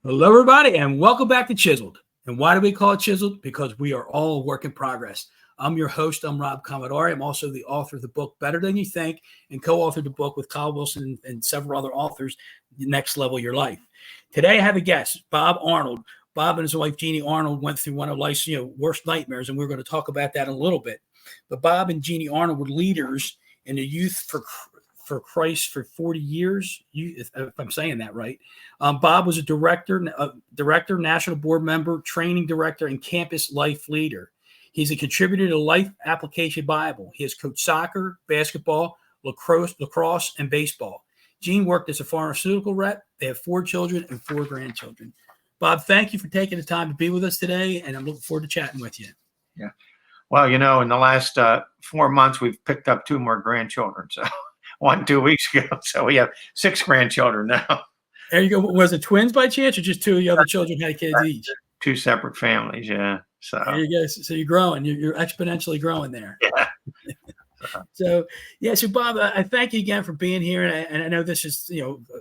Hello, everybody, and welcome back to Chiseled. And why do we call it Chiseled? Because we are all a work in progress. I'm your host. I'm Rob Commodari. I'm also the author of the book Better Than You Think and co-authored the book with Kyle Wilson and several other authors, Next Level Your Life. Today, I have a guest, Bob Arnold. Bob and his wife, Jeanne Arnold, went through one of life's worst nightmares, and we're going to talk about that in a little bit. But Bob and Jeanne Arnold were leaders in the Youth for Christ for 40 years, if I'm saying that right. Bob was a director, national board member, training director, and campus life leader. He's a contributor to Life Application Bible. He has coached soccer, basketball, lacrosse, and baseball. Jeanne worked as a pharmaceutical rep. They have 4 children and 4 grandchildren. Bob, thank you for taking the time to be with us today, and I'm looking forward to chatting with you. Yeah. Well, in the last 4 months, we've picked up 2 more grandchildren. So 2 weeks ago. So we have 6 grandchildren now. There you go. Was it twins by chance, or just 2 of the other children had kids each? 2 separate families, yeah. So there you go. So you're growing. You're exponentially growing there. Yeah. So Bob, I thank you again for being here. And I know this is,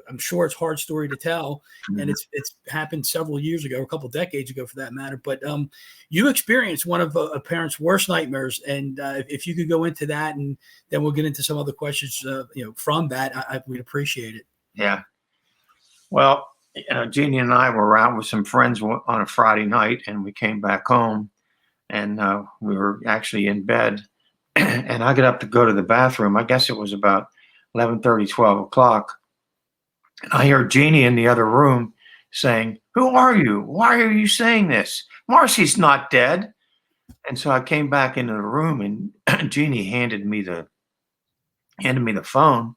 I'm sure it's a hard story to tell, and it's happened several years ago, a couple of decades ago for that matter. But you experienced one of a parent's worst nightmares, and if you could go into that, and then we'll get into some other questions, from that, we'd appreciate it. Yeah. Well, Jeanne and I were out with some friends on a Friday night, and we came back home, and we were actually in bed. And I got up to go to the bathroom. I guess it was about 11:30, 12 o'clock. And I heard Jeanne in the other room saying, "Who are you? Why are you saying this? Marcie's not dead." And so I came back into the room, and Jeanne handed me the phone.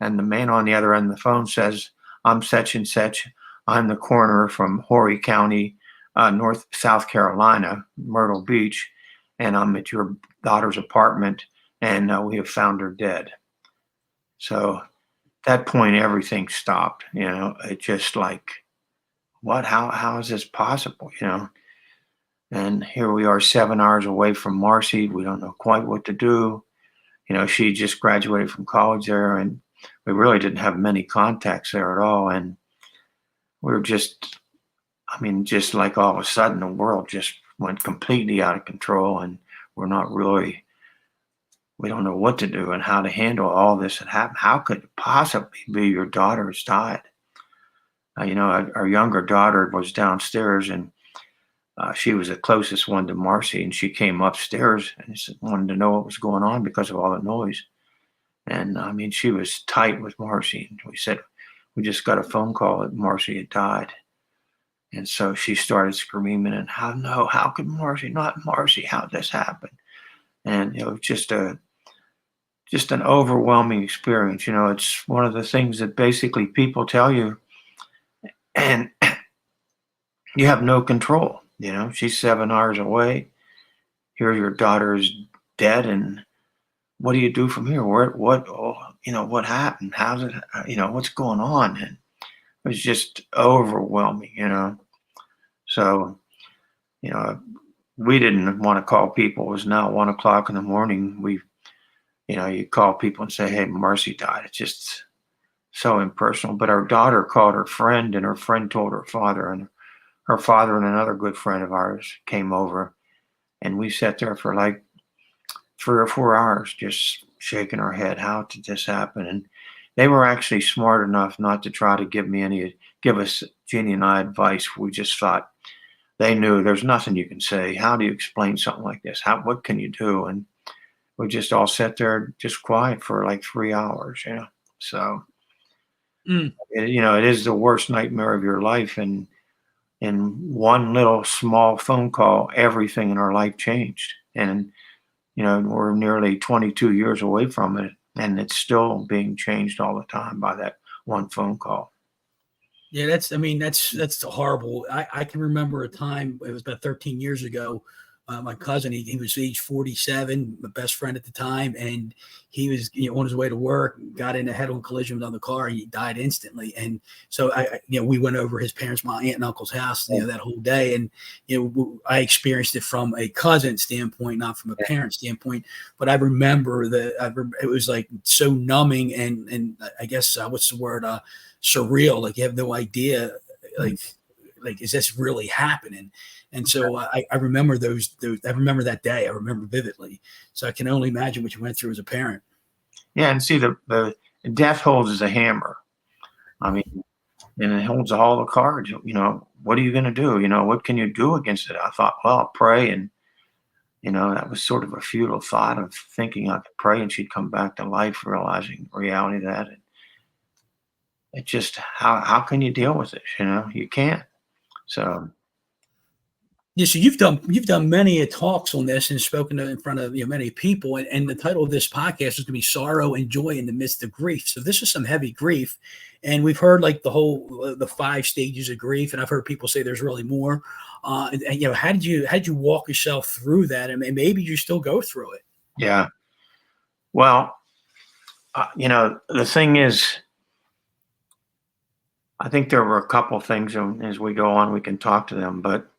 And the man on the other end of the phone says, "I'm such and such. I'm the coroner from Horry County, South Carolina, Myrtle Beach. And I'm at your daughter's apartment, and we have found her dead." So at that point, everything stopped. It just like, what? How is this possible? And here we are, 7 hours away from Marcie. We don't know quite what to do. She just graduated from college there, and we really didn't have many contacts there at all. And we were just like all of a sudden, the world just went completely out of control, and we don't know what to do and how to handle all this that happened. How could it possibly be your daughter has died? Our younger daughter was downstairs, and she was the closest one to Marcie, and she came upstairs and wanted to know what was going on because of all the noise. And she was tight with Marcie, and we said, we just got a phone call that Marcie had died. And so she started screaming, and how could Marcie, not Marcie, how'd this happen? And it was just an overwhelming experience. It's one of the things that basically people tell you, and you have no control. She's 7 hours away. Here your daughter is dead, and what do you do from here? What happened? How's it, what's going on? And it was just overwhelming, So, we didn't want to call people. It was now 1 o'clock in the morning. You call people and say, "Hey, Marcie died." It's just so impersonal. But our daughter called her friend, and her friend told her father, and her father and another good friend of ours came over, and we sat there for like 3 or 4 hours, just shaking our head. How did this happen? And they were actually smart enough not to try to give us, Jeanne and I, advice. We just thought they knew there's nothing you can say. How do you explain something like this? What can you do? And we just all sat there just quiet for like 3 hours, So, it is the worst nightmare of your life. And in one little small phone call, everything in our life changed. And, we're nearly 22 years away from it, and it's still being changed all the time by that one phone call. Yeah, that's horrible. I can remember a time, it was about 13 years ago. My cousin, he was age 47, my best friend at the time, and he was on his way to work, got in a head-on collision with another car. He died instantly. And so we went over his parents, my aunt and uncle's house, that whole day. And I experienced it from a cousin standpoint, not from a parent standpoint. But I remember it was like so numbing, and I guess what's the word, surreal. Like you have no idea, like like, is this really happening? And so I remember those. I remember that day. I remember vividly. So I can only imagine what you went through as a parent. Yeah, and see, the death holds as a hammer. I mean, and it holds all the cards. What are you going to do? What can you do against it? I thought, well, I'll pray. And, that was sort of a futile thought of thinking I could pray and she'd come back to life, realizing the reality of that. And it just, how can you deal with it? You can't. So. Yeah, so you've done many talks on this and spoken in front of many people, and the title of this podcast is going to be "Sorrow and Joy in the Midst of Grief." So this is some heavy grief, and we've heard like the 5 stages of grief, and I've heard people say there's really more. And how did you walk yourself through that, and maybe you still go through it? Yeah. Well, the thing is, I think there were a couple things, and as we go on, we can talk to them, but.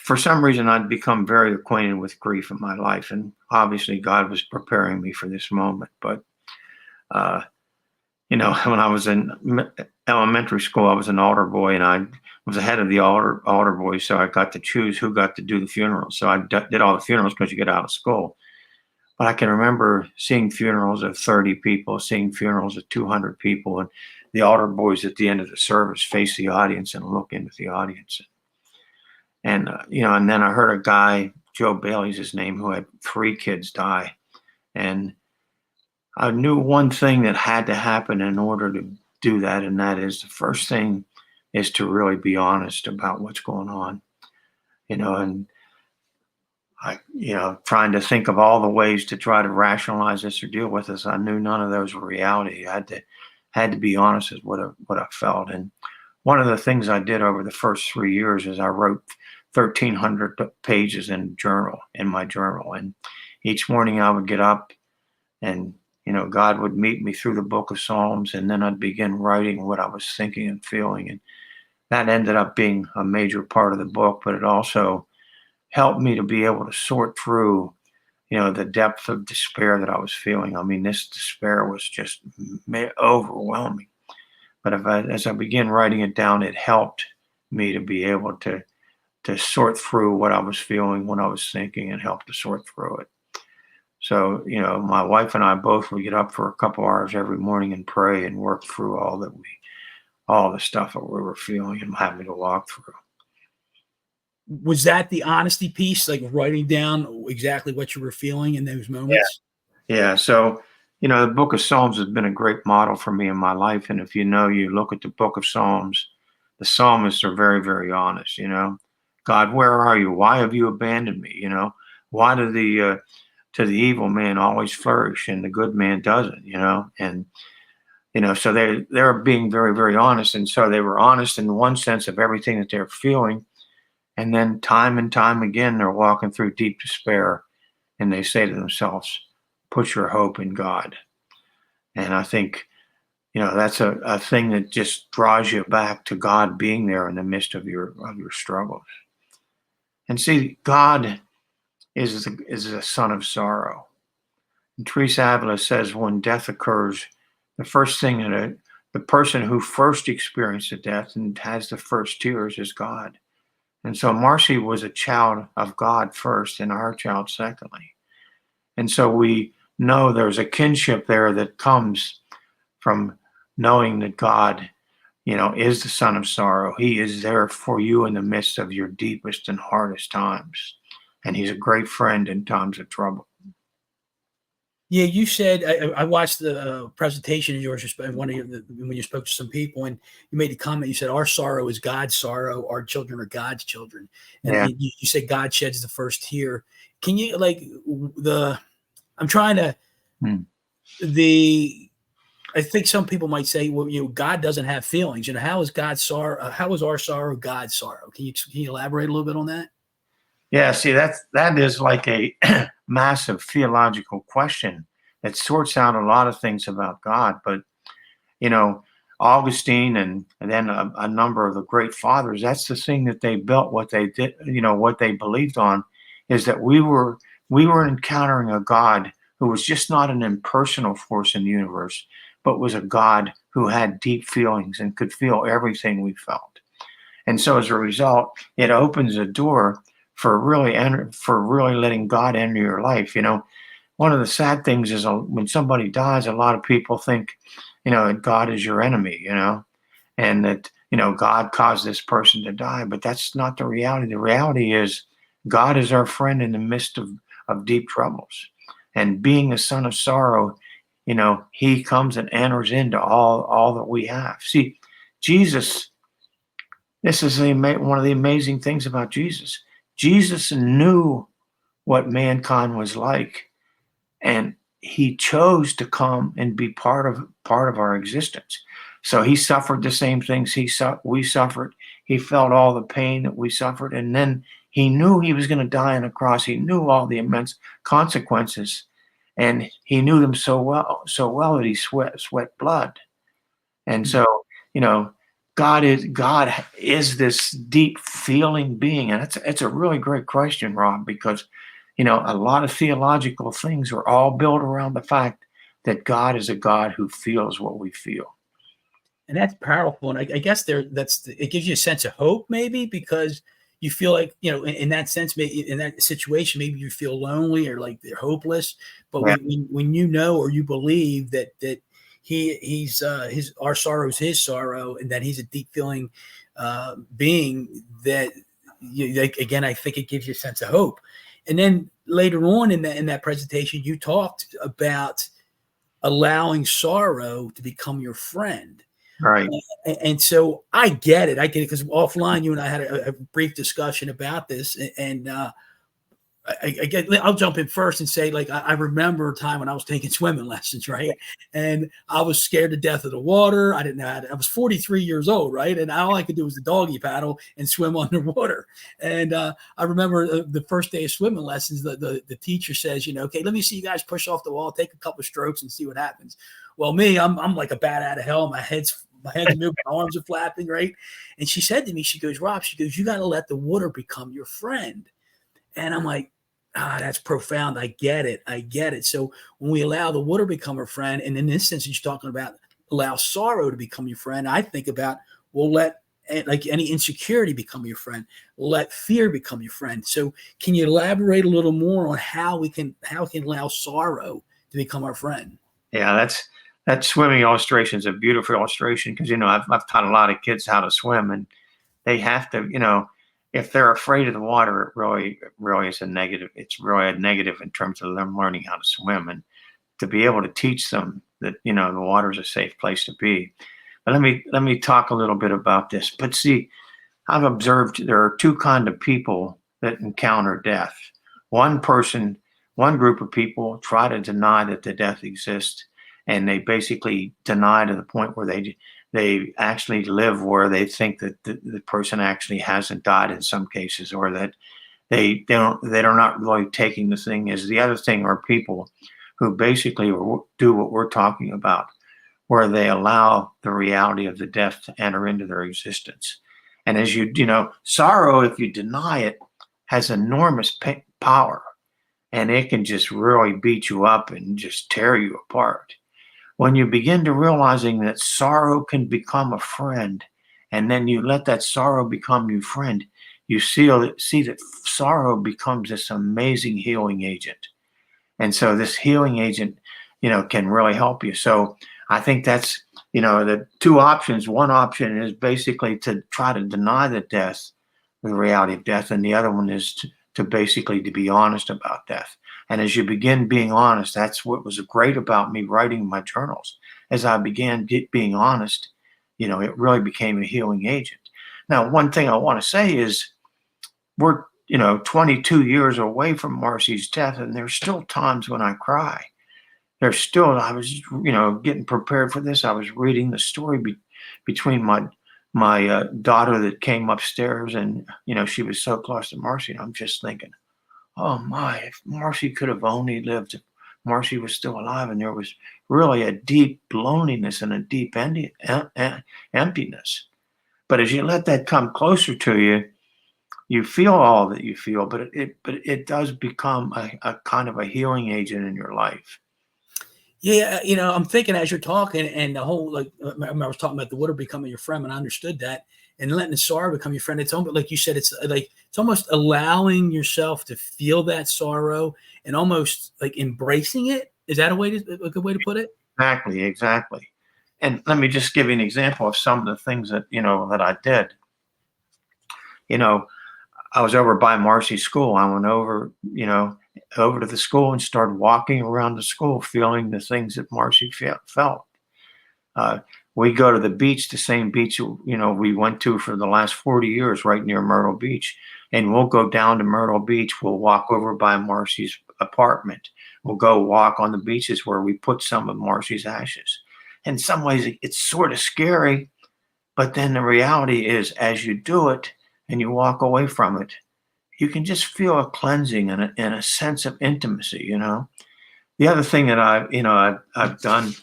For some reason, I'd become very acquainted with grief in my life, and obviously God was preparing me for this moment. But, when I was in elementary school, I was an altar boy, and I was the head of the altar boys, so I got to choose who got to do the funerals. So I did all the funerals because you get out of school. But I can remember seeing funerals of 30 people, seeing funerals of 200 people, and the altar boys at the end of the service face the audience and look into the audience. And, and then I heard a guy, Joe Bailey's his name, who had 3 kids die. And I knew one thing that had to happen in order to do that. And that is, the first thing is to really be honest about what's going on, and I, trying to think of all the ways to try to rationalize this or deal with this. I knew none of those were reality. I had to be honest with what I felt. And one of the things I did over the first 3 years is I wrote 1,300 pages in my journal. And each morning I would get up and, God would meet me through the book of Psalms, and then I'd begin writing what I was thinking and feeling. And that ended up being a major part of the book, but it also helped me to be able to sort through, the depth of despair that I was feeling. I mean, this despair was just overwhelming. But as I began writing it down, it helped me to be able to sort through what I was feeling, what I was thinking, and help to sort through it. So, my wife and I both would get up for a couple hours every morning and pray and work through all the stuff that we were feeling and having to walk through. Was that the honesty piece, like writing down exactly what you were feeling in those moments? Yeah. So, the book of Psalms has been a great model for me in my life. And if you look at the book of Psalms, the psalmists are very, very honest. God, where are you? Why have you abandoned me? Why do to the evil man always flourish and the good man doesn't? And so they're being very, very honest. And so they were honest in one sense of everything that they're feeling. And then time and time again, they're walking through deep despair, and they say to themselves, put your hope in God. And I think, that's a thing that just draws you back to God being there in the midst of your struggles. And see, God is a son of sorrow. And Teresa Avila says when death occurs, the first thing that the person who first experienced the death and has the first tears is God. And so Marcie was a child of God first and our child secondly. And so we know there's a kinship there that comes from knowing that God, is the son of sorrow. He is there for you in the midst of your deepest and hardest times. And he's a great friend in times of trouble. Yeah, you said I watched the presentation of yours when you spoke to some people, and you made a comment. You said our sorrow is God's sorrow. Our children are God's children, and Yeah. you said God sheds the first tear. Can you I'm trying to I think some people might say, well, God doesn't have feelings. How is God's sorrow? How is our sorrow God's sorrow? Can you elaborate a little bit on that? Yeah, see, that is like a massive theological question that sorts out a lot of things about God. But, Augustine and then a number of the great fathers, that's the thing that they built, what they did, what they believed on, is that we were encountering a God who was just not an impersonal force in the universe, but was a God who had deep feelings and could feel everything we felt. And so as a result, it opens a door for really letting God enter your life. One of the sad things is when somebody dies, a lot of people think, that God is your enemy, and that, God caused this person to die. But that's not the reality. The reality is God is our friend in the midst of deep troubles. And being a son of sorrow, he comes and enters into all that we have. See, Jesus, this is one of the amazing things about Jesus. Jesus knew what mankind was like, and he chose to come and be part of our existence. So he suffered the same things we suffered. He felt all the pain that we suffered, and then he knew he was going to die on a cross. He knew all the immense consequences, and he knew them so well that he sweat blood. And so, God is this deep feeling being, and it's a really great question, Rob, because a lot of theological things are all built around the fact that God is a God who feels what we feel. And that's powerful. And I guess it gives you a sense of hope, maybe, because you feel like, in that sense, maybe in that situation, maybe you feel lonely or like they're hopeless. But Yeah. when or you believe that he's our sorrow is his sorrow, and that he's a deep feeling being, that again, I think it gives you a sense of hope. And then later on in that presentation, you talked about allowing sorrow to become your friend. Right. And so I get it because offline you and I had a brief discussion about this, and I'll jump in first and say, like, I remember a time when I was taking swimming lessons, right? And I was scared to death of the water. I didn't know how to, I was 43 years old, right? And all I could do was the doggy paddle and swim underwater. And I remember the first day of swimming lessons, the teacher says, okay, let me see you guys push off the wall, take a couple of strokes and see what happens. Well, me, I'm like a bat out of hell. My head's moving, my arms are flapping, right? And she said to me, she goes, Rob, you got to let the water become your friend. And I'm like, that's profound. I get it. So when we allow the water to become our friend, and in this instance, you're talking about allow sorrow to become your friend, I think about, well, let like any insecurity become your friend. Let fear become your friend. So can you elaborate a little more on how we can allow sorrow to become our friend? Yeah, that swimming illustration is a beautiful illustration because, I've taught a lot of kids how to swim, and they have to, if they're afraid of the water, it really is a negative. It's really a negative in terms of them learning how to swim, and to be able to teach them that, the water is a safe place to be. But let me talk a little bit about this. But see, I've observed there are two kinds of people that encounter death. One group of people try to deny that the death exists, and they basically deny to the point where they actually live where they think that the person actually hasn't died in some cases, or that they're not really taking the thing as the other thing. Are people who basically do what we're talking about, where they allow the reality of the death to enter into their existence. And as sorrow, if you deny it, has enormous power, and it can just really beat you up and just tear you apart. When you begin to realizing that sorrow can become a friend, and then you let that sorrow become your friend, you see that sorrow becomes this amazing healing agent. And so this healing agent, can really help you. So I think that's, the two options. One option is basically to try to deny the reality of death. And the other one is to basically to be honest about death. And as you begin being honest, that's what was great about me writing my journals. As I began being honest, it really became a healing agent. Now, one thing I want to say is we're, 22 years away from Marcie's death, and there's still times when I cry. I was, getting prepared for this. I was reading the story between my daughter that came upstairs, and, she was so close to Marcie. And I'm just thinking, oh my, if Marcie could have only lived, if Marcie was still alive. And there was really a deep loneliness and a deep emptiness. But as you let that come closer to you, you feel all that you feel, but it does become a kind of a healing agent in your life. Yeah, I'm thinking as you're talking, and the whole I was talking about the water becoming your friend, and I understood that, and letting the sorrow become your friend. It's almost like you said. It's like it's almost allowing yourself to feel that sorrow and almost like embracing it. Is that a good way to put it? Exactly, exactly. And let me just give you an example of some of the things that that I did. You know, I was over by Marcie's school. I went over to the school and started walking around the school, feeling the things that Marcie felt. Uh, we go to the beach, the same beach we went to for the last 40 years, right near Myrtle Beach. And we'll go down to Myrtle Beach. We'll walk over by Marcie's apartment. We'll go walk on the beaches where we put some of Marcie's ashes. In some ways, it's sort of scary, but then the reality is, as you do it and you walk away from it, you can just feel a cleansing and a sense of intimacy. The other thing that I've done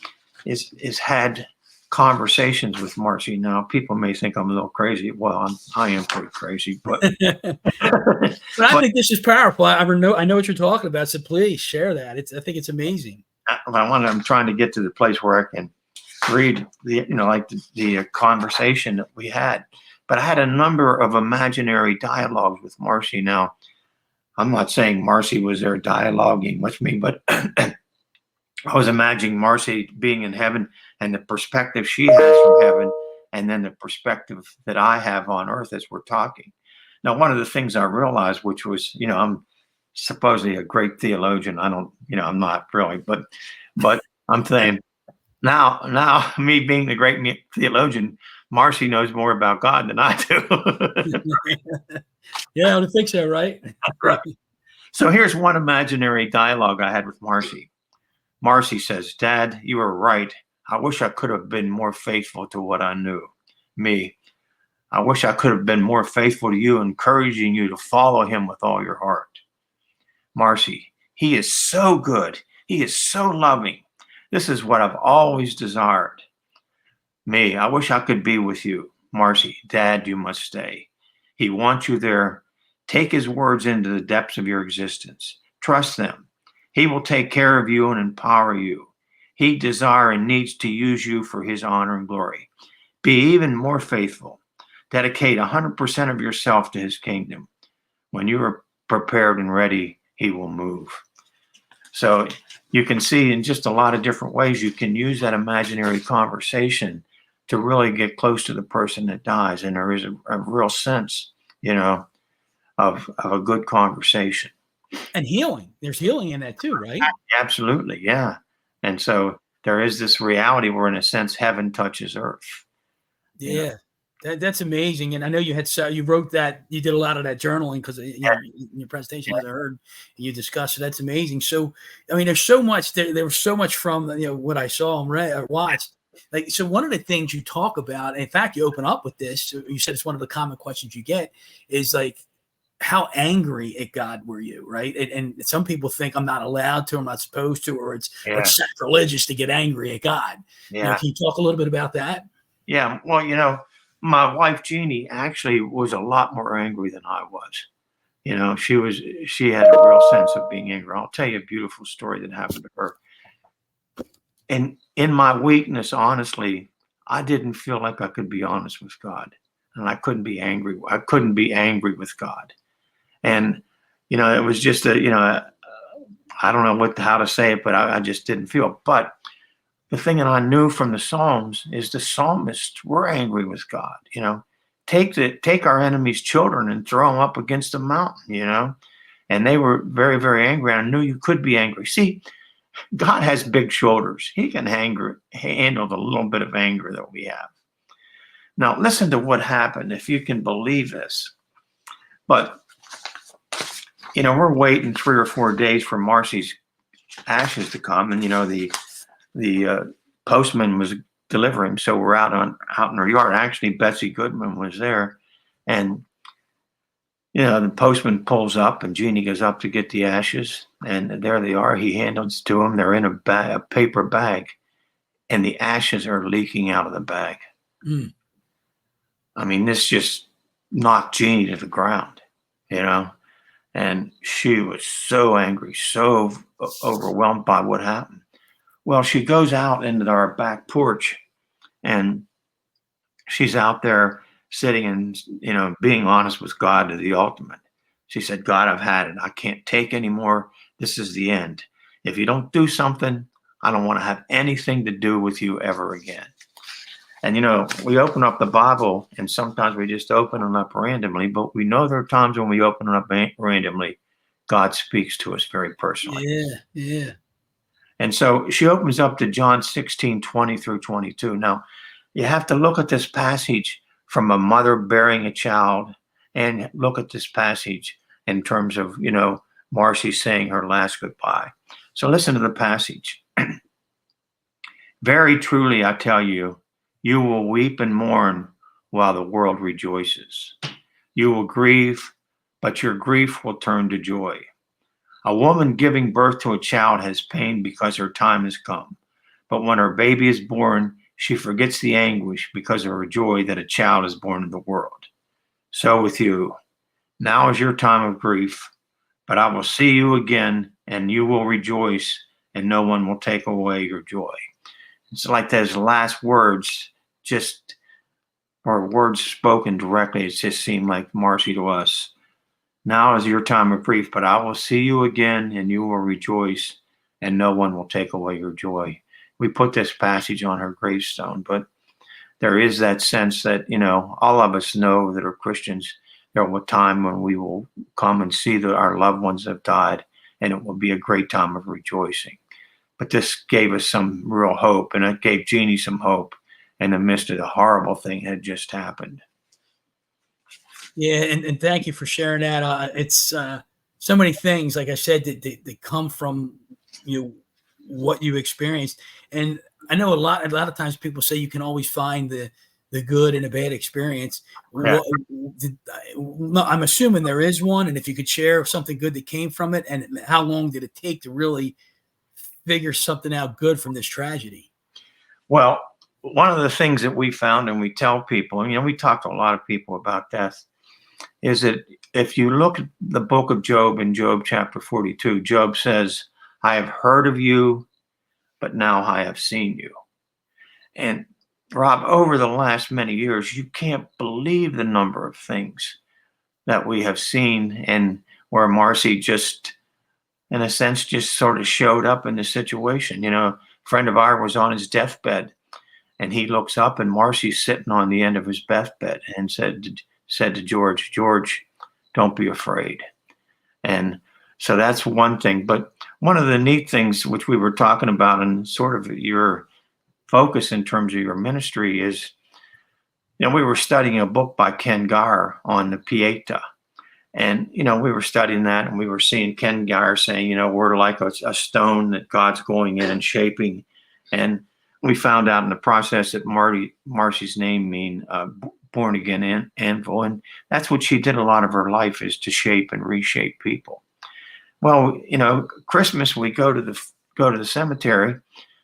is had conversations with Marcie. Now, people may think I'm a little crazy. Well, I am pretty crazy, but But I think this is powerful. I know what you're talking about. So please share that. I think it's amazing. I'm trying to get to the place where I can read the conversation that we had. But I had a number of imaginary dialogues with Marcie. Now, I'm not saying Marcie was there dialoguing with me, but I was imagining Marcie being in heaven and the perspective she has from heaven, and then the perspective that I have on earth as we're talking. Now, one of the things I realized, which was, I'm supposedly a great theologian. I'm not really, but I'm saying now me being the great theologian, Marcie knows more about God than I do. Yeah, I think so, right? Right. So here's one imaginary dialogue I had with Marcie. Marcie says, "Dad, you were right. I wish I could have been more faithful to what I knew. Me, I wish I could have been more faithful to you, encouraging you to follow him with all your heart. Marcie, he is so good. He is so loving. This is what I've always desired. Me, I wish I could be with you. Marcie, Dad, you must stay. He wants you there. Take his words into the depths of your existence. Trust them. He will take care of you and empower you. He desires and needs to use you for his honor and glory. Be even more faithful. Dedicate 100% of yourself to his kingdom. When you are prepared and ready, he will move." So you can see in just a lot of different ways you can use that imaginary conversation to really get close to the person that dies. And there is a real sense, of a good conversation. And healing. There's healing in that too, right? Absolutely, yeah. And so there is this reality where, in a sense, heaven touches earth. Yeah. That's amazing. And I know you wrote that, you did a lot of that journaling because in your presentation, as I heard, you discussed it. That's amazing. So, I mean, there's so much, there was so much from, what I saw and read or watched. Like, so one of the things you talk about, in fact, you open up with this, you said it's one of the common questions you get is like, how angry at God were you, right? And some people think I'm not allowed to, I'm not supposed to, or it's like sacrilegious to get angry at God. Yeah. Can you talk a little bit about that? Yeah. Well, my wife Jeanne actually was a lot more angry than I was. She had a real sense of being angry. I'll tell you a beautiful story that happened to her. And in my weakness, honestly, I didn't feel like I could be honest with God, and I couldn't be angry. I couldn't be angry with God. And, it was just I don't know how to say it, but I just didn't feel it. But the thing that I knew from the Psalms is the psalmists were angry with God. Take our enemies' children and throw them up against a mountain. And they were very, very angry. I knew you could be angry. See, God has big shoulders. He can handle the little bit of anger that we have. Now, listen to what happened, if you can believe this. But, we're waiting 3 or 4 days for Marcie's ashes to come, and the postman was delivering. So we're out in her yard. Actually, Betsy Goodman was there, and the postman pulls up, and Jeanne goes up to get the ashes, and there they are. He hands to them. They're in a paper bag, and the ashes are leaking out of the bag. Mm. I mean, this just knocked Jeanne to the ground, and she was so angry, so overwhelmed by what happened. Well, she goes out into our back porch, and she's out there sitting and, being honest with God to the ultimate. She said, God, I've had it. I can't take anymore. This is the end. If you don't do something, I don't want to have anything to do with you ever again. And, we open up the Bible, and sometimes we just open it up randomly, but we know there are times when we open it up randomly, God speaks to us very personally. Yeah, yeah. And so she opens up to John 16:20 through 22. Now, you have to look at this passage from a mother bearing a child, and look at this passage in terms of, Marcie saying her last goodbye. So listen to the passage. Very truly, I tell you, you will weep and mourn while the world rejoices. You will grieve, but your grief will turn to joy. A woman giving birth to a child has pain because her time has come. But when her baby is born, she forgets the anguish because of her joy that a child is born in the world. So with you, now is your time of grief, but I will see you again, and you will rejoice, and no one will take away your joy. It's like those last words, or words spoken directly. It just seemed like Marcie to us. Now is your time of grief, but I will see you again, and you will rejoice, and no one will take away your joy. We put this passage on her gravestone, but there is that sense that, all of us know that are Christians, there will be a time when we will come and see that our loved ones have died, and it will be a great time of rejoicing. But this gave us some real hope, and it gave Jeanne some hope in the midst of the horrible thing that had just happened. Yeah, and thank you for sharing that. It's so many things, like I said, that come from what you experienced. And I know a lot of times people say you can always find the good in a bad experience. Yeah. I'm assuming there is one, and if you could share something good that came from it, and how long did it take to really figure something out good from this tragedy? Well, one of the things that we found, and we tell people, we talk to a lot of people about death, is that if you look at the book of Job, in Job chapter 42, Job says, I have heard of you, but now I have seen you. And Rob, over the last many years, you can't believe the number of things that we have seen, and where Marcie just, in a sense, just sort of showed up in the situation. A friend of ours was on his deathbed, and he looks up, and Marcie's sitting on the end of his deathbed, and said to George, don't be afraid. And so that's one thing. But one of the neat things which we were talking about, and sort of your focus in terms of your ministry, is, we were studying a book by Ken Gar on the Pieta. And, we were studying that, and we were seeing Ken Gar saying, we're like a stone that God's going in and shaping. And we found out in the process that Marcie's name means born again anvil. And that's what she did a lot of her life, is to shape and reshape people. Well, Christmas, we go to the cemetery,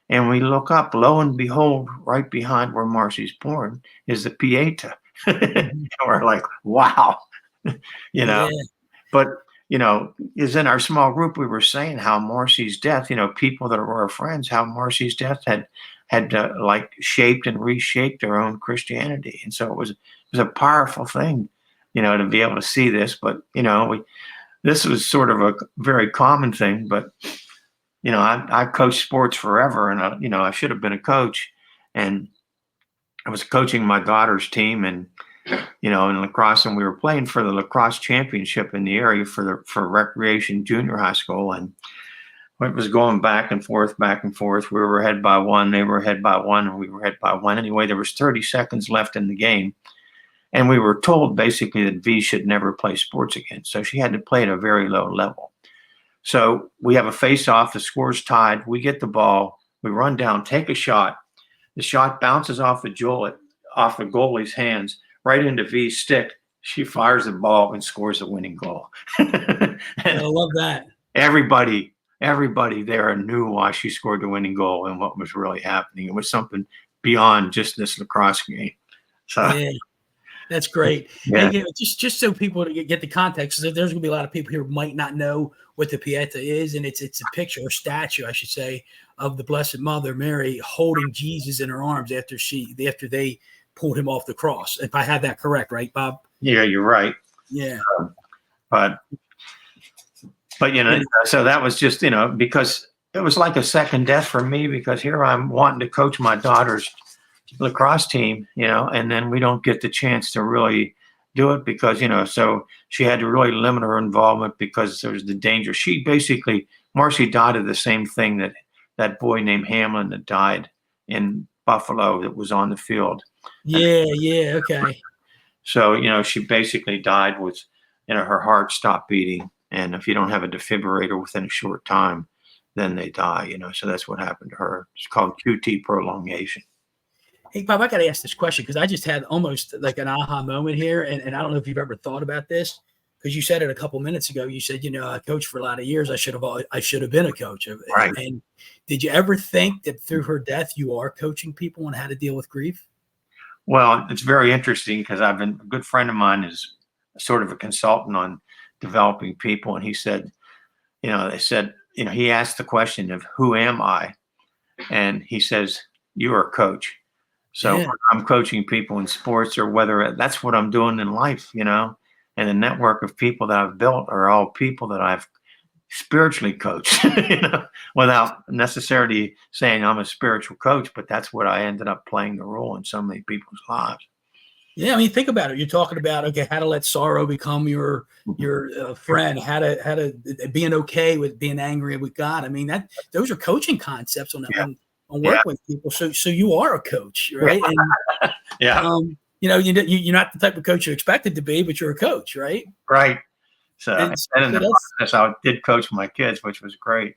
and we look up, lo and behold, right behind where Marcie's born is the Pieta. And we're like, wow, Yeah. But, is in our small group, we were saying how Marcie's death, people that were our friends, how Marcie's death had like shaped and reshaped their own Christianity. And so it was a powerful thing, to be able to see this. But, this was sort of a very common thing, but, I coached sports forever, and, I should have been a coach, and I was coaching my daughter's team, and, in lacrosse, and we were playing for the lacrosse championship in the area for recreation junior high school. And it was going back and forth. We were ahead by one, they were ahead by one, and we were ahead by one. Anyway, there was 30 seconds left in the game. And we were told basically that V should never play sports again. So she had to play at a very low level. So we have a face-off, the score's tied, we get the ball, we run down, take a shot. The shot bounces off the goalie's hands right into V's stick. She fires the ball and scores the winning goal. I love that. Everybody there knew why she scored the winning goal and what was really happening. It was something beyond just this lacrosse game. So, yeah. That's great. Yeah. And, just so people get the context, there's going to be a lot of people here who might not know what the Pieta is, and it's a picture or statue, I should say, of the Blessed Mother Mary holding Jesus in her arms after they pulled him off the cross. If I have that correct, right, Bob? Yeah, you're right. Yeah. But so that was just, because it was like a second death for me, because here I'm wanting to coach my daughter's lacrosse team, and then we don't get the chance to really do it because, so she had to really limit her involvement because there was the danger. Marcie died of the same thing that boy named Hamlin that died in Buffalo that was on the field. Yeah. Okay. So, she basically died with, her heart stopped beating. And if you don't have a defibrillator within a short time, then they die, so that's what happened to her. It's called QT prolongation. Hey, Bob, I got to ask this question because I just had almost like an aha moment here. And I don't know if you've ever thought about this, because you said it a couple minutes ago. You said, I coached for a lot of years. I should have been a coach. Right. And did you ever think that through her death, you are coaching people on how to deal with grief? Well, it's very interesting because a good friend of mine is sort of a consultant on developing people. And he said, he asked the question of who am I? And he says, you're a coach. So Yeah. I'm coaching people in sports, or whether that's what I'm doing in life, and the network of people that I've built are all people that I've spiritually coached, without necessarily saying I'm a spiritual coach, but that's what I ended up playing the role in so many people's lives. Yeah, I mean, think about it. You're talking about how to let sorrow become your friend, how to being okay with being angry with God. I mean, those are coaching concepts on work with people. So you are a coach, right? And you're not the type of coach you expected to be, but you're a coach, right? Right. So in the process, I did coach my kids, which was great,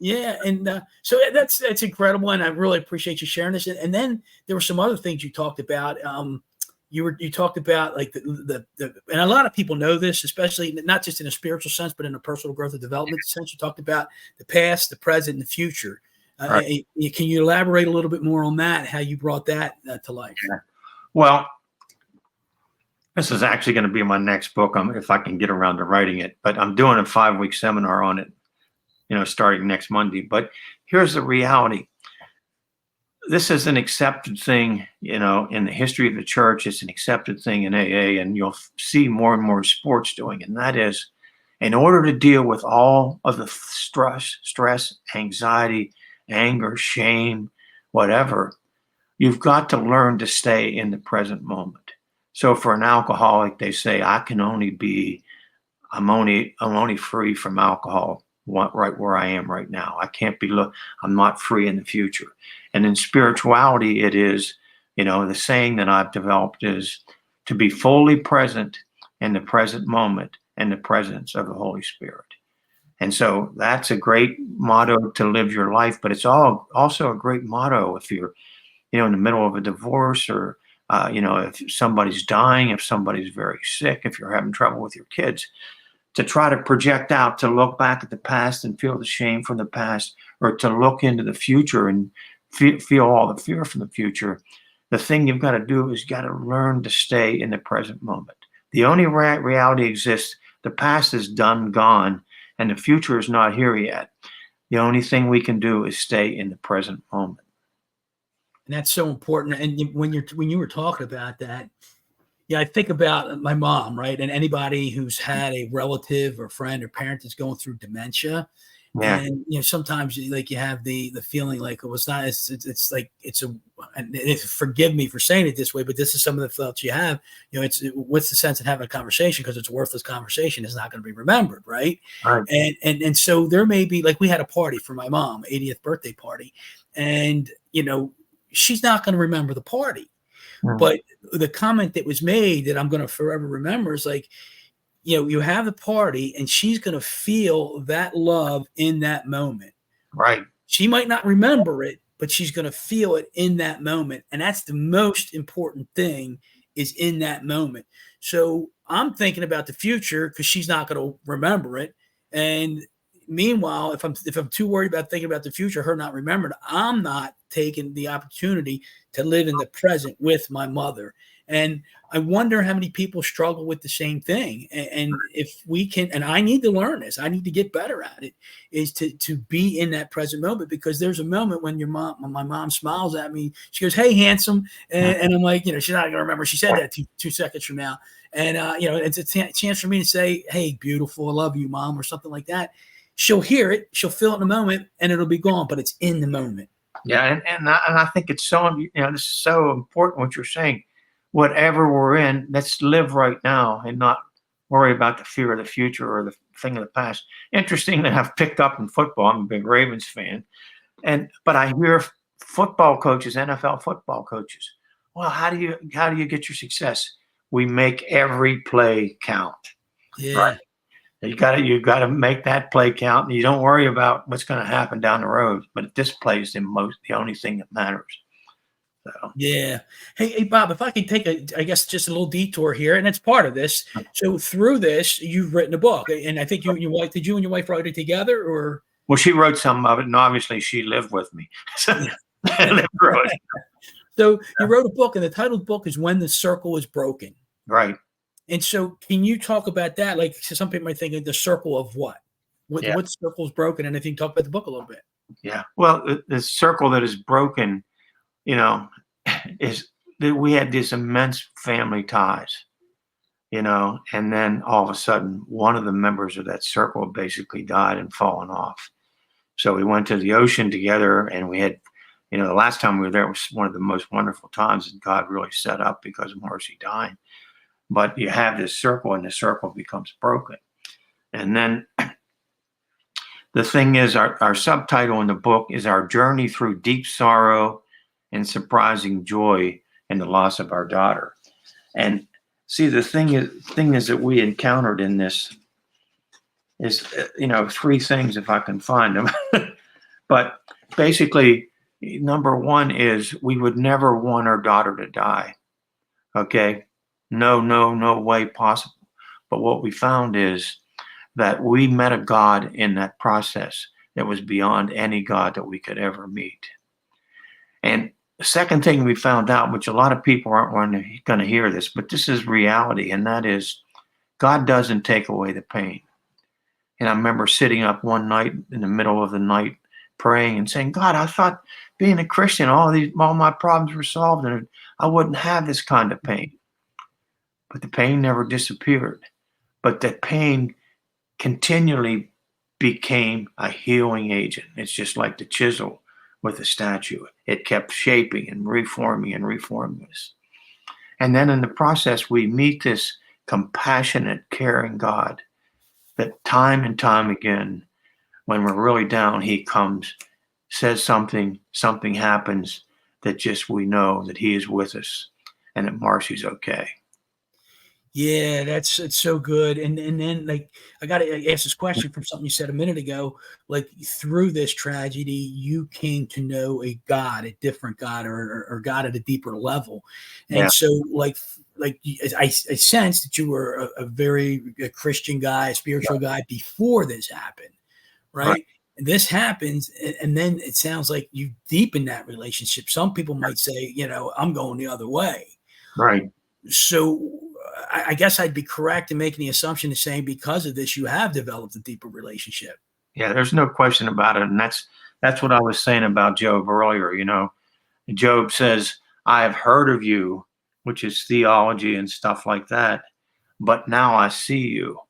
Yeah, and so that's incredible, and I really appreciate you sharing this. And then there were some other things you talked about. You talked about like the and a lot of people know this, especially not just in a spiritual sense, but in a personal growth and development sense. You talked about the past, the present, and the future. Right. Can you elaborate a little bit more on that? How you brought that to life? Yeah. Well, this is actually going to be my next book, if I can get around to writing it. But I'm doing a 5-week seminar on it, starting next Monday. But here's the reality. This is an accepted thing, in the history of the church. It's an accepted thing in AA, and you'll see more and more sports doing it. And that is, in order to deal with all of the stress, anxiety, anger, shame, whatever, you've got to learn to stay in the present moment. So for an alcoholic, they say, I'm only free from alcohol right where I am right now. I can't be, I'm not free in the future. And in spirituality, it is, the saying that I've developed is to be fully present in the present moment and the presence of the Holy Spirit. And so that's a great motto to live your life, but it's also a great motto if you're, in the middle of a divorce, or, if somebody's dying, if somebody's very sick, if you're having trouble with your kids, to try to project out, to look back at the past and feel the shame from the past, or to look into the future and feel all the fear from the future. The thing you've got to do is got to learn to stay in the present moment. The only reality exists. The past is done, gone, and the future is not here yet. The only thing we can do is stay in the present moment. And that's so important. And when you were talking about that, I think about my mom, right? And anybody who's had a relative or friend or parent that's going through dementia. Yeah. And sometimes like you have the feeling like forgive me for saying it this way, but this is some of the thoughts you have. What's the sense of having a conversation, because it's a worthless conversation. It's not going to be remembered, right? Right. And so there may be, like, we had a party for my mom, 80th birthday party, and she's not going to remember the party. Mm-hmm. But the comment that was made that I'm going to forever remember is like, you have the party and she's going to feel that love in that moment. Right. She might not remember it, but she's going to feel it in that moment. And that's the most important thing, is in that moment. So I'm thinking about the future because she's not going to remember it. And meanwhile, if I'm too worried about thinking about the future, her not remembering, I'm not taking the opportunity to live in the present with my mother. And I wonder how many people struggle with the same thing. And if we can, and I need to learn this, I need to get better at it, is to be in that present moment, because there's a moment when when my mom smiles at me, she goes, "Hey, handsome." And I'm like, she's not going to remember she said that two seconds from now. And, it's a chance for me to say, "Hey, beautiful, I love you, Mom," or something like that. She'll hear it, she'll feel it in a moment, and it'll be gone, but it's in the moment. Yeah. And I think it's so, this is so important what you're saying. Whatever we're in, let's live right now and not worry about the fear of the future or the thing of the past. Interesting that I've picked up in football. I'm a big Ravens fan. But I hear football coaches, NFL football coaches, well, how do you get your success? We make every play count. Yeah. Right. You got to make that play count, and you don't worry about what's going to happen down the road. But this play is the only thing that matters. So. Yeah. Hey, Bob, if I could take I guess just a little detour here, and it's part of this. So through this, you've written a book, and I think did you and your wife wrote it together, or? Well, she wrote some of it, and obviously she lived with me. So so you wrote a book, and the title of the book is "When the Circle is Broken." Right. And so, can you talk about that? Like, so some people might think of the circle of what? What circle is broken? And if you can talk about the book a little bit. Yeah. Well, the circle that is broken, is that we had these immense family ties, and then all of a sudden, one of the members of that circle basically died and fallen off. So we went to the ocean together, and we had, the last time we were there was one of the most wonderful times that God really set up because of Marcie dying. But you have this circle, and the circle becomes broken. And then the thing is, our subtitle in the book is Our Journey Through Deep Sorrow and Surprising Joy in the Loss of Our Daughter. And see, the thing is that we encountered in this is, three things, if I can find them. But basically, number one is we would never want our daughter to die. Okay? No way possible. But what we found is that we met a God in that process that was beyond any God that we could ever meet. And the second thing we found out, which a lot of people aren't going to hear this, but this is reality, and that is God doesn't take away the pain. And I remember sitting up one night in the middle of the night praying and saying, God, I thought being a Christian, all my problems were solved and I wouldn't have this kind of pain. But the pain never disappeared. But that pain continually became a healing agent. It's just like the chisel with the statue. It kept shaping and reforming us. And then in the process, we meet this compassionate, caring God that time and time again, when we're really down, he comes, says something happens that just we know that he is with us and that Marcie's okay. Yeah, it's so good. And then, like, I got to ask this question from something you said a minute ago. Like, through this tragedy, you came to know a God, a different God, or God at a deeper level. And so, like I sense that you were a very Christian guy, a spiritual guy before this happened, right? And this happens, and then it sounds like you deepen that relationship. Some people might say, I'm going the other way. Right. So I guess I'd be correct in making the assumption of saying because of this, you have developed a deeper relationship. Yeah, there's no question about it. And that's what I was saying about Job earlier. Job says, I have heard of you, which is theology and stuff like that, but now I see you.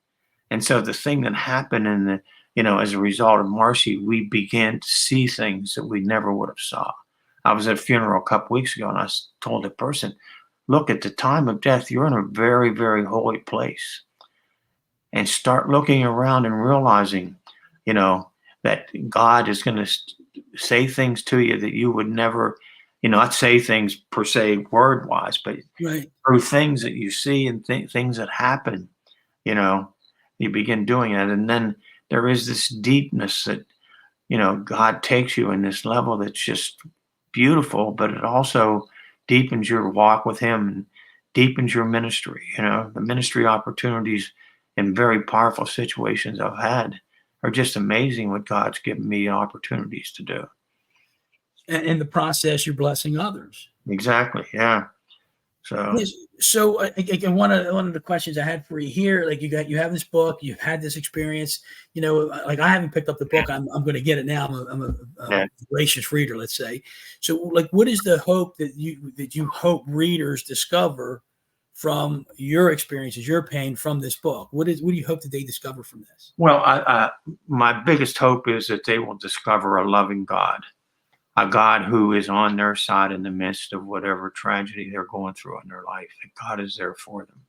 And so the thing that happened as a result of Marcie, we began to see things that we never would have saw. I was at a funeral a couple weeks ago, and I told the person, look, at the time of death, you're in a very, very holy place. And start looking around and realizing, that God is going to say things to you that you would never, not say things per se word-wise, but through things that you see and things that happen, you begin doing it. And then there is this deepness that, God takes you in this level that's just beautiful, but it also deepens your walk with him and deepens your ministry. The ministry opportunities in very powerful situations I've had are just amazing what God's given me opportunities to do. And in the process, you're blessing others. Exactly. Yeah. So, Yes. So again, one of the questions I had for you here, like you have this book, you've had this experience, like I haven't picked up the book. I'm going to get it now. I'm a voracious reader, let's say. So like, what is the hope that you hope readers discover from your experiences, your pain from this book? What do you hope that they discover from this? well, my biggest hope is that they will discover a loving God, a God who is on their side in the midst of whatever tragedy they're going through in their life, that God is there for them.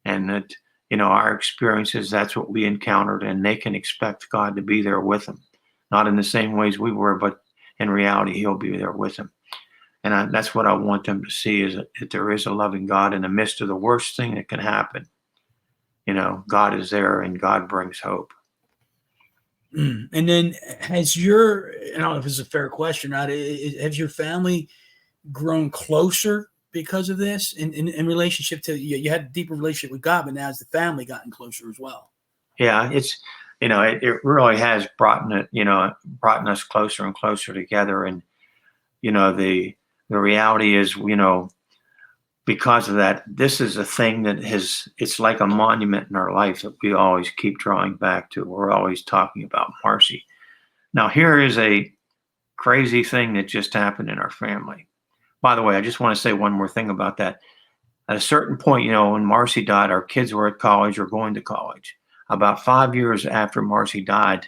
And that, our experiences, that's what we encountered, and they can expect God to be there with them. Not in the same ways we were, but in reality, he'll be there with them. And that's what I want them to see, is that there is a loving God in the midst of the worst thing that can happen. God is there, and God brings hope. And then I don't know if it's a fair question, right? Has your family grown closer because of this in relationship to you had a deeper relationship with God, but now has the family gotten closer as well? Yeah, it really has brought us closer and closer together. And, the reality is, because of that, this is a thing that it's like a monument in our life that we always keep drawing back to. We're always talking about Marcie. Now, here is a crazy thing that just happened in our family. By the way, I just want to say one more thing about that. At a certain point, when Marcie died, our kids were at college or going to college. About 5 years after Marcie died,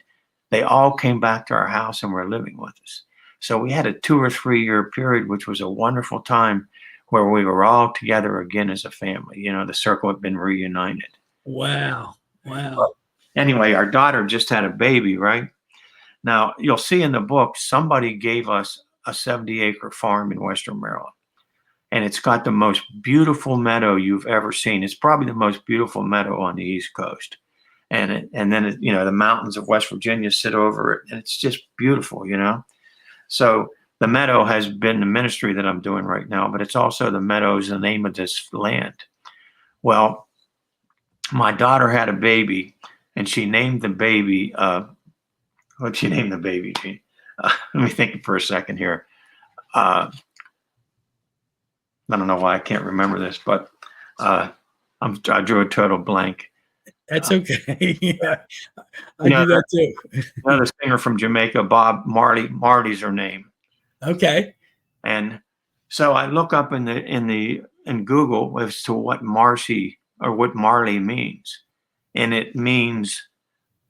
they all came back to our house and were living with us. So we had a 2 or 3 year period, which was a wonderful time, where we were all together again as a family. The circle had been reunited. Wow. Well, anyway, our daughter just had a baby, right? Now, you'll see in the book, somebody gave us a 70-acre farm in Western Maryland. And it's got the most beautiful meadow you've ever seen. It's probably the most beautiful meadow on the East Coast. And then the mountains of West Virginia sit over it, and it's just beautiful, So the meadow has been the ministry that I'm doing right now, but it's also the meadow is the name of this land. Well, my daughter had a baby, and she named the baby, what'd she name the baby, Jeanne? Let me think for a second here. I don't know why I can't remember this, but I drew a total blank. That's okay. Yeah, I do that too. Another singer from Jamaica, Bob Marley. Marley's her name. Okay. And so I look up in Google as to what Marcie or what Marley means, and it means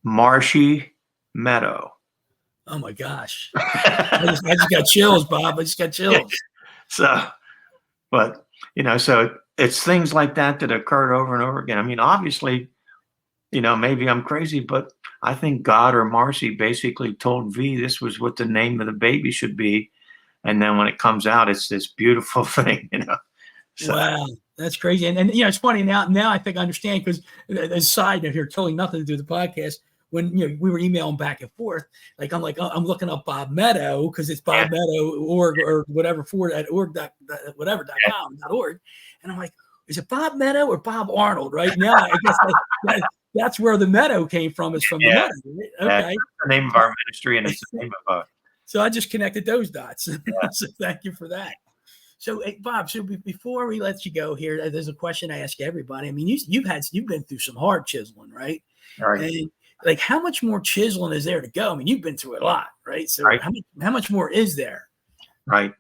marshy meadow. Oh my gosh! I just got chills, Bob. I just got chills. So, but so it's things like that occurred over and over again. I mean, obviously, maybe I'm crazy, but I think God or Marcie basically told V this was what the name of the baby should be. And then when it comes out, it's this beautiful thing, So. Wow, that's crazy. And it's funny now I think I understand, because as a side note here, totally nothing to do with the podcast. When we were emailing back and forth, I'm I'm looking up Bob Meadow because it's Bob Meadow org or whatever for at org, and I'm like, is it Bob Meadow or Bob Arnold? Right now, I guess that's where the Meadow came from. Is from the Meadow. Right? Okay, that's the name of our ministry, and it's the name of So I just connected those dots. Yeah. So thank you for that. So Bob, before we let you go here, there's a question I ask everybody. I mean, you've been through some hard chiseling, right? Right. And like, how much more chiseling is there to go? I mean, you've been through a lot, right? So right. How much more is there? Right.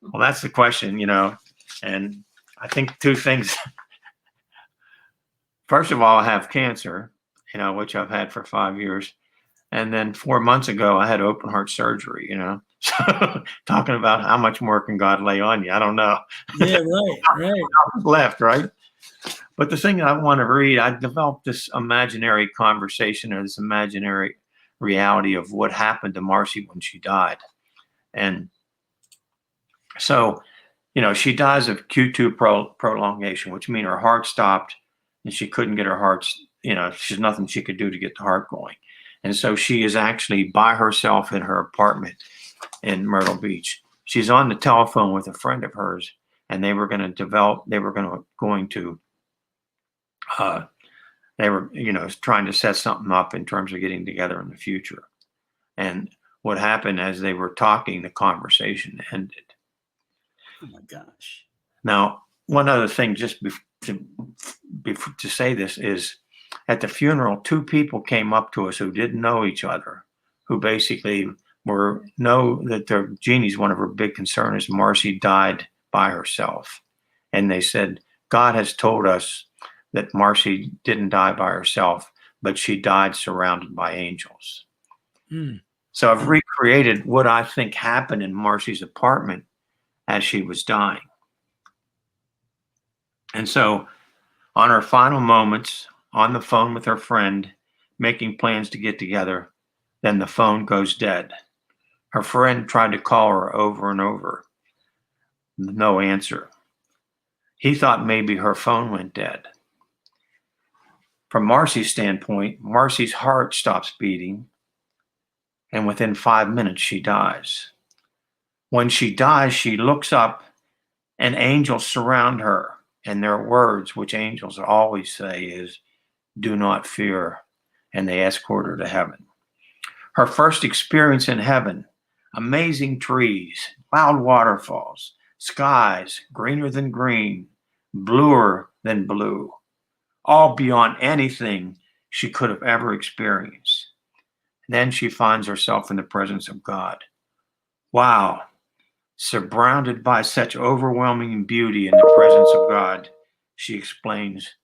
Well, that's the question, and I think two things. First of all, I have cancer, which I've had for 5 years. And then 4 months ago, I had open heart surgery, So talking about how much more can God lay on you? I don't know. Yeah, right. Left, right? But the thing that I want to read, I developed this imaginary conversation or this imaginary reality of what happened to Marcie when she died. And so, she dies of Q2 prolongation, which means her heart stopped and she couldn't get her heart, there's nothing she could do to get the heart going. And so she is actually by herself in her apartment in Myrtle Beach. She's on the telephone with a friend of hers, and they were trying to set something up in terms of getting together in the future. And what happened as they were talking, the conversation ended. Oh my gosh. Now, one other thing, just to say this, is at the funeral, 2 people came up to us who didn't know each other, who basically know that Jeannie's one of her big concerns is Marcie died by herself. And they said, God has told us that Marcie didn't die by herself, but she died surrounded by angels. Mm. So I've recreated what I think happened in Marcie's apartment as she was dying. And so on her final moments, on the phone with her friend, making plans to get together, then the phone goes dead. Her friend tried to call her over and over. No answer. He thought maybe her phone went dead. From Marcie's standpoint, Marcie's heart stops beating, and within 5 minutes, she dies. When she dies, she looks up, and angels surround her. And their words, which angels always say, is, "Do not fear," and they escort her to heaven. Her first experience in heaven: amazing trees, loud waterfalls, skies greener than green, bluer than blue, all beyond anything she could have ever experienced. Then she finds herself in the presence of God. Wow. Surrounded by such overwhelming beauty in the presence of God, she explains,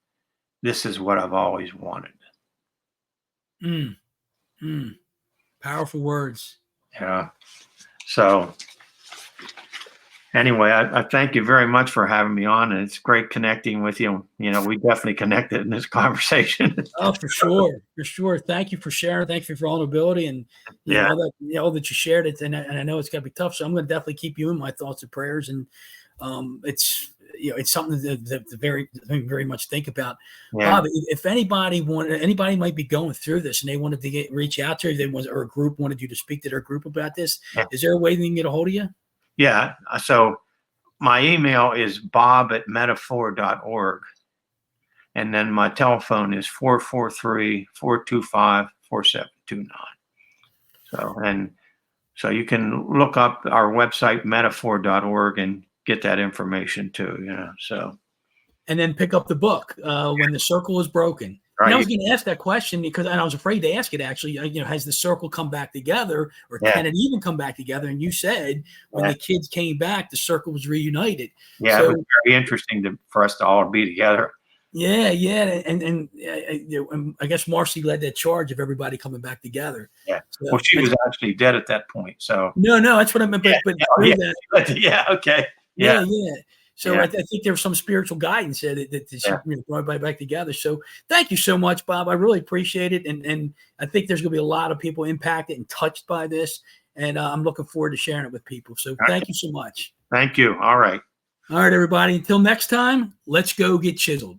"This is what I've always wanted." Powerful words. Yeah. So anyway, I thank you very much for having me on, and it's great connecting with you. You know, we definitely connected in this conversation. Oh, for sure, for sure. Thank you for sharing. Thank you for your vulnerability and Yeah. all that you shared. It, and I know it's got to be tough. So I'm going to definitely keep you in my thoughts and prayers. And it's it's something that very much think about. Yeah. Bob, if anybody might be going through this and they wanted to reach out to you, or a group wanted you to speak to their group about this, is there a way they can get a hold of you? Yeah. So my email is bob@metaphor.org. And then my telephone is 443-425-4729. So you can look up our website, metaphor.org, and get that information too, so. And then pick up the book, When the Circle is Broken. Right. And I was going to ask that question because I was afraid to ask it, actually. Has the circle come back together, or can it even come back together? And you said when the kids came back, the circle was reunited. Yeah, so, it was very interesting for us to all be together. Yeah. And I guess Marcie led that charge of everybody coming back together. Yeah. So, well, she was actually dead at that point. So no, that's what I meant. But yeah, okay. Yeah. So I think there was some spiritual guidance that she brought everybody back together. So thank you so much, Bob. I really appreciate it. And I think there's going to be a lot of people impacted and touched by this. And I'm looking forward to sharing it with people. So thank you so much. Thank you. All right. All right, everybody. Until next time, let's go get chiseled.